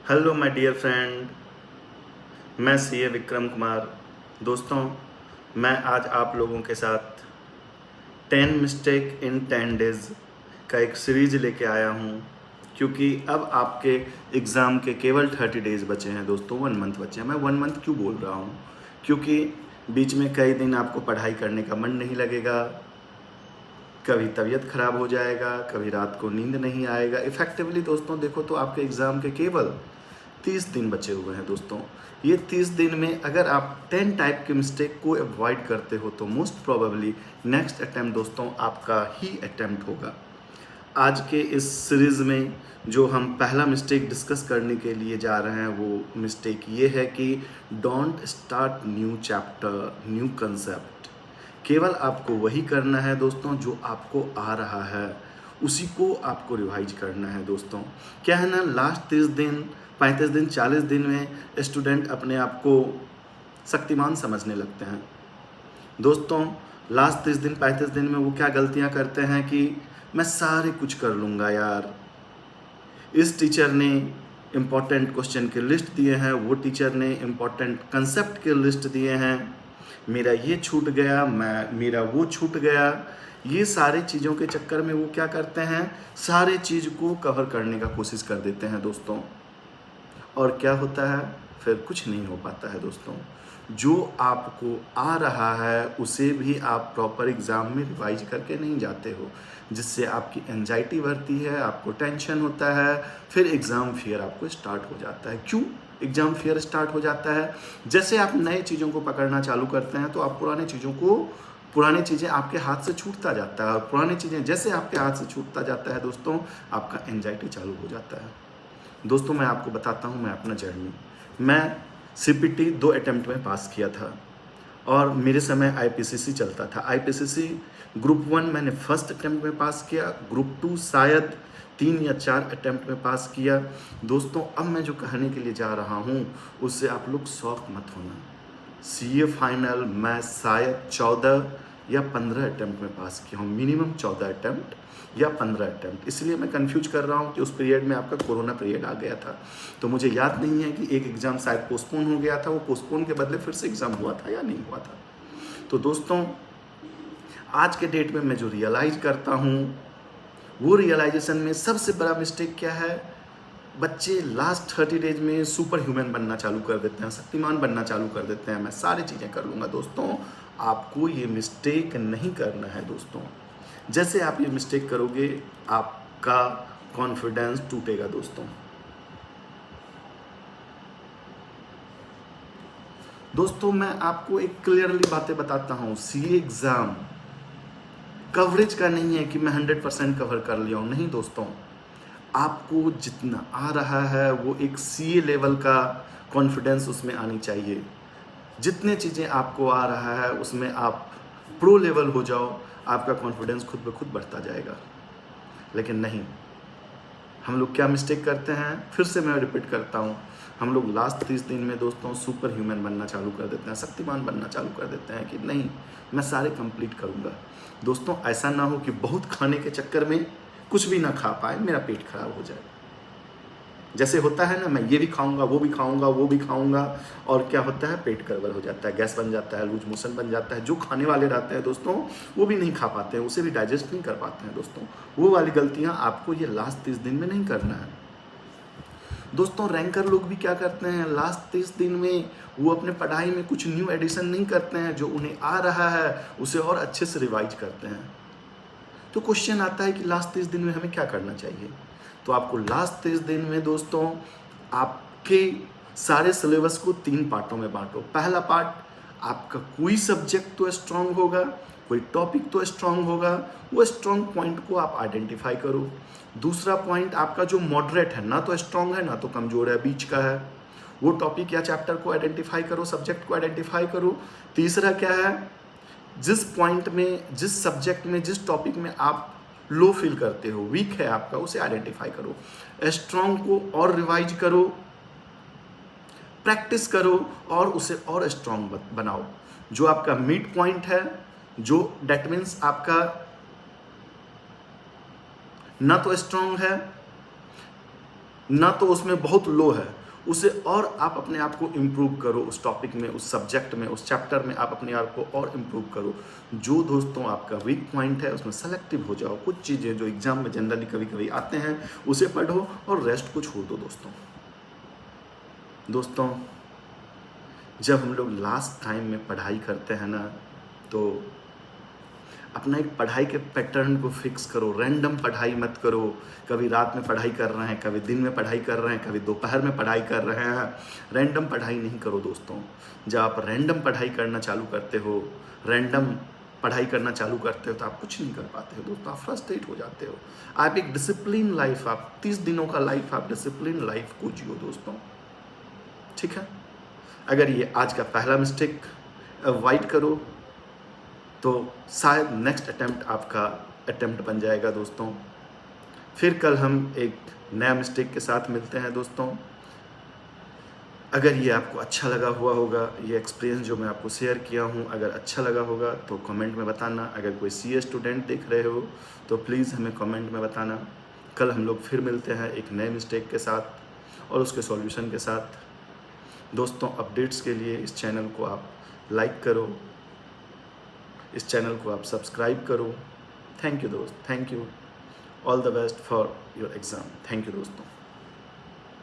Hello my dear friend, मैं CA Vikram Kumar. दोस्तों, मैं आज आप लोगों के साथ 10 मिस्टेक इन 10 डेज़ का एक सीरीज लेके आया हूँ, क्योंकि अब आपके एग्ज़ाम के केवल 30 डेज़ बचे हैं। दोस्तों, 1 मंथ बचे हैं। मैं 1 मंथ क्यों बोल रहा हूँ? क्योंकि बीच में कई दिन आपको पढ़ाई करने का मन नहीं लगेगा, कभी तबीयत खराब हो जाएगा, कभी रात को नींद नहीं आएगा। इफ़ेक्टिवली दोस्तों देखो तो आपके एग्ज़ाम के केवल 30 दिन बचे हुए हैं। दोस्तों, ये 30 दिन में अगर आप 10 टाइप के मिस्टेक को अवॉइड करते हो तो मोस्ट प्रोबेबली नेक्स्ट अटैम्प्ट दोस्तों आपका ही अटैम्प्ट होगा। आज के इस सीरीज़ में जो हम पहला मिस्टेक डिस्कस करने के लिए जा रहे हैं वो मिस्टेक ये है कि don't start new chapter, new concept. केवल आपको वही करना है दोस्तों जो आपको आ रहा है, उसी को आपको रिवाइज करना है। दोस्तों, क्या है ना, लास्ट 30 दिन, 35 दिन, 40 दिन में स्टूडेंट अपने आप को शक्तिमान समझने लगते हैं। दोस्तों, लास्ट 30 दिन, 35 दिन में वो क्या गलतियां करते हैं कि मैं सारे कुछ कर लूँगा यार, इस टीचर ने इम्पॉर्टेंट क्वेश्चन के लिस्ट दिए हैं, वो टीचर ने इम्पॉर्टेंट कंसेप्ट के लिस्ट दिए हैं, मेरा ये छूट गया, मेरा वो छूट गया। ये सारे चीज़ों के चक्कर में वो क्या करते हैं, सारे चीज़ को कवर करने का कोशिश कर देते हैं दोस्तों। और क्या होता है, फिर कुछ नहीं हो पाता है। दोस्तों, जो आपको आ रहा है उसे भी आप प्रॉपर एग्ज़ाम में रिवाइज करके नहीं जाते हो, जिससे आपकी एंजाइटी बढ़ती है, आपको टेंशन होता है, फिर एग्ज़ाम फियर आपको स्टार्ट हो जाता है। क्यों एग्ज़ाम फियर स्टार्ट हो जाता है? जैसे आप नए चीज़ों को पकड़ना चालू करते हैं तो आप पुरानी चीज़ें आपके हाथ से छूटता जाता है, और पुरानी चीज़ें जैसे आपके हाथ से छूटता जाता है दोस्तों, आपका एंजाइटी चालू हो जाता है। दोस्तों, मैं आपको बताता हूँ मैं अपना जर्नी। मैं सीपीटी 2 अटेम्प्ट में पास किया था, और मेरे समय आईपीसीसी चलता था। आईपीसीसी ग्रुप 1 मैंने फर्स्ट अटेम्प्ट में पास किया, ग्रुप 2 शायद 3 या 4 अटेम्प्ट में पास किया। दोस्तों, अब मैं जो कहने के लिए जा रहा हूँ उससे आप लोग शौक मत होना। सीए फाइनल मैं शायद 14 या 15 अटेम्प्ट में पास किया हूँ, मिनिमम 14 अटेम्प्ट या 15 अटेम्प्ट। इसलिए मैं कंफ्यूज कर रहा हूँ कि उस पीरियड में आपका कोरोना पीरियड आ गया था, तो मुझे याद नहीं है कि एक एग्ज़ाम शायद पोस्टपोन हो गया था, वो पोस्टपोन के बदले फिर से एग्ज़ाम हुआ था या नहीं हुआ था। तो दोस्तों, आज के डेट में मैं जो रियलाइज़ करता हूँ, वो रियलाइजेशन में सबसे बड़ा मिस्टेक क्या है, बच्चे लास्ट 30 डेज में सुपर ह्यूमन बनना चालू कर देते हैं, शक्तिमान बनना चालू कर देते हैं, मैं सारी चीज़ें कर लूँगा। दोस्तों, आपको ये मिस्टेक नहीं करना है। दोस्तों, जैसे आप ये मिस्टेक करोगे आपका कॉन्फिडेंस टूटेगा। दोस्तों, मैं आपको एक क्लियरली बातें बताता हूँ, सीए एग्ज़ाम कवरेज का नहीं है कि मैं 100% कवर कर लिया हूँ। नहीं दोस्तों, आपको जितना आ रहा है वो एक सीए लेवल का कॉन्फिडेंस उसमें आनी चाहिए। जितने चीज़ें आपको आ रहा है उसमें आप प्रो लेवल हो जाओ, आपका कॉन्फिडेंस खुद ब खुद बढ़ता जाएगा। लेकिन नहीं, हम लोग क्या मिस्टेक करते हैं, फिर से मैं रिपीट करता हूँ, हम लोग लास्ट 30 दिन में दोस्तों सुपर ह्यूमन बनना चालू कर देते हैं, शक्तिमान बनना चालू कर देते हैं कि नहीं मैं सारे कंप्लीट करूँगा। दोस्तों, ऐसा ना हो कि बहुत खाने के चक्कर में कुछ भी ना खा पाए, मेरा पेट खराब हो जाए। जैसे होता है ना, मैं ये भी खाऊंगा, वो भी खाऊंगा, वो भी खाऊंगा, और क्या होता है, पेट गड़बड़ हो जाता है, गैस बन जाता है, लूज मोशन बन जाता है। जो खाने वाले रहते हैं दोस्तों वो भी नहीं खा पाते हैं, उसे भी डाइजेस्ट नहीं कर पाते हैं। दोस्तों, वो वाली गलतियां आपको ये लास्ट 30 दिन में नहीं करना है। दोस्तों, रैंकर लोग भी क्या करते हैं, लास्ट 30 दिन में वो अपने पढ़ाई में कुछ न्यू एडिशन नहीं करते हैं, जो उन्हें आ रहा है उसे और अच्छे से रिवाइज करते हैं। तो क्वेश्चन आता है कि लास्ट 30 दिन में हमें क्या करना चाहिए। तो आपको लास्ट 30 दिन में दोस्तों आपके सारे सिलेबस को 3 पार्टों में बांटो। पहला पार्ट, आपका कोई सब्जेक्ट तो स्ट्रांग होगा, कोई टॉपिक तो स्ट्रांग होगा, वो स्ट्रांग पॉइंट को आप आइडेंटिफाई करो। दूसरा पॉइंट आपका जो मॉडरेट है, ना तो स्ट्रांग है ना तो कमजोर है, बीच का है, वो टॉपिक या चैप्टर को आइडेंटिफाई करो, सब्जेक्ट को आइडेंटिफाई करो। तीसरा क्या है, जिस पॉइंट में, जिस सब्जेक्ट में, जिस टॉपिक में आप लो फील करते हो, वीक है आपका, उसे आइडेंटिफाई करो, स्ट्रॉन्ग को और रिवाइज करो, प्रैक्टिस करो और उसे और स्ट्रॉन्ग बनाओ। जो आपका मिड पॉइंट है, जो डेट मीन्स आपका ना तो स्ट्रॉन्ग है ना तो उसमें बहुत लो है, उसे और आप अपने आप को इम्प्रूव करो, उस टॉपिक में, उस सब्जेक्ट में, उस चैप्टर में आप अपने आप को और इम्प्रूव करो। जो दोस्तों आपका वीक पॉइंट है उसमें सेलेक्टिव हो जाओ। कुछ चीज़ें जो एग्जाम में जनरली कभी कभी आते हैं उसे पढ़ो और रेस्ट को छोड़ दो। दोस्तों जब हम लोग लास्ट टाइम में पढ़ाई करते हैं ना, तो अपना एक पढ़ाई के पैटर्न को फिक्स करो। रैंडम पढ़ाई मत करो। कभी रात में पढ़ाई कर रहे हैं, कभी दिन में पढ़ाई कर रहे हैं, कभी दोपहर में पढ़ाई कर रहे हैं। रैंडम पढ़ाई नहीं करो दोस्तों। जब आप रैंडम पढ़ाई करना चालू करते हो, रैंडम पढ़ाई करना चालू करते हो, तो आप कुछ नहीं कर पाते हो दोस्तों, आप फ्रस्ट्रेट हो जाते हो। आप एक डिसिप्लिन लाइफ, आप 30 दिनों का लाइफ, आप डिसिप्लिन लाइफ को जियो दोस्तों, ठीक है। अगर ये आज का पहला मिस्टेक अवॉइड करो तो शायद नेक्स्ट अटेम्प्ट आपका अटेम्प्ट बन जाएगा दोस्तों। फिर कल हम एक नया मिस्टेक के साथ मिलते हैं दोस्तों। अगर ये आपको अच्छा लगा हुआ होगा, ये एक्सपीरियंस जो मैं आपको शेयर किया हूँ, अगर अच्छा लगा होगा तो कमेंट में बताना। अगर कोई सीए स्टूडेंट देख रहे हो तो प्लीज़ हमें कमेंट में बताना। कल हम लोग फिर मिलते हैं एक नए मिस्टेक के साथ और उसके सॉल्यूशन के साथ। दोस्तों अपडेट्स के लिए इस चैनल को आप लाइक करो, इस चैनल को आप सब्सक्राइब करो। थैंक यू दोस्त, thank you. All the best for your exam. Thank you दोस्तों।